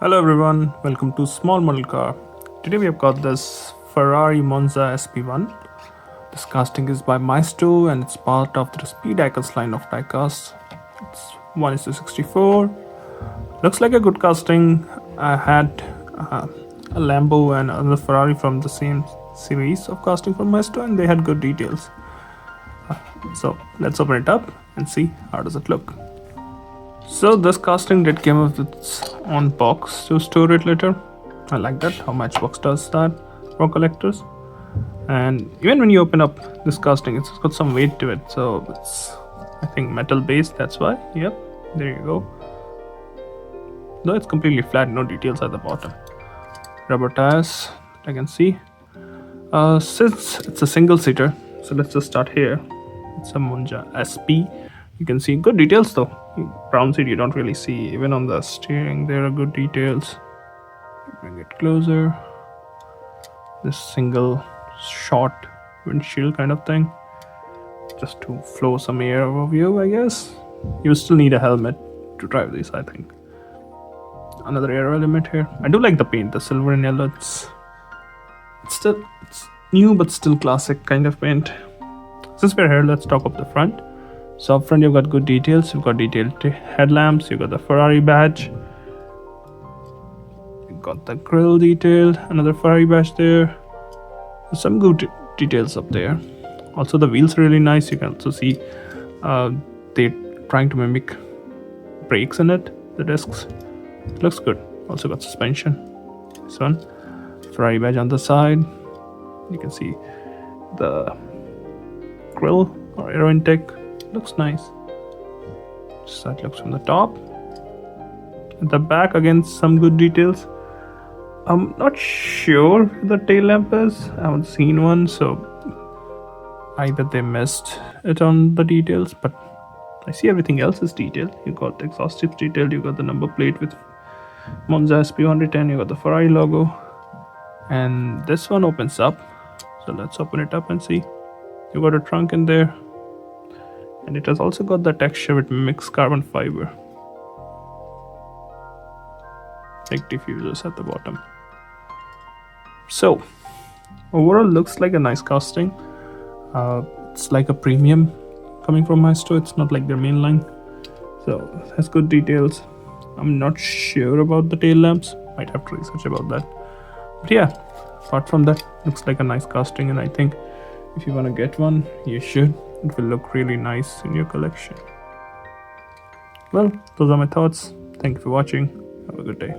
Hello everyone, welcome to Small Model Car. Today we have got this Ferrari Monza SP1. This casting is by Maisto and it's part of the diecast line of diecasts. It's 1:64. Looks like a good casting. I had a Lambo and another Ferrari from the same series of casting from Maisto and they had good details. So let's open it up and see how does it look. So this casting did came with its own box to store it later. I like that, how Matchbox does that for collectors. And even when you open up this casting, it's got some weight to it. So it's, I think, metal based, that's why. Yep, there you go. Though it's completely flat, no details at the bottom. Rubber tires, I can see. Since it's a single seater, so let's just start here. It's a Monza SP. You can see good details though. Brown seat you don't really see. Even on the steering there are good details. Bring it closer. This single short windshield kind of thing. Just to flow some air over you, I guess. You still need a helmet to drive these, I think. Another air element here. I do like the paint, the silver and yellow. It's new but still classic kind of paint. Since we're here, let's talk up the front. So up front you've got good details. You've got detailed headlamps, you've got the Ferrari badge, you've got the grille detailed, another Ferrari badge there. Some good details up there. Also the wheels are really nice. You can also see they're trying to mimic brakes in it, the discs. It looks good. Also got suspension. This one, Ferrari badge on the side. You can see the grille or aero intake. Looks nice. So that looks from the top. At the back again some good details. I'm not sure who the tail lamp is. I haven't seen one, so either they missed it on the details, but I see everything else is detailed. You got the exhaust tips detailed, you got the number plate with Monza SP1 written, you got the Ferrari logo, and this one opens up. So let's open it up and see. You got a trunk in there. And it has also got the texture with mixed carbon fiber. Like diffusers at the bottom. So, overall looks like a nice casting. It's like a premium coming from Maisto. It's not like their main line. So, it has good details. I'm not sure about the tail lamps. Might have to research about that. But yeah, apart from that, looks like a nice casting. And I think if you want to get one, you should. It will look really nice in your collection. Well, those are my thoughts. Thank you for watching. Have a good day.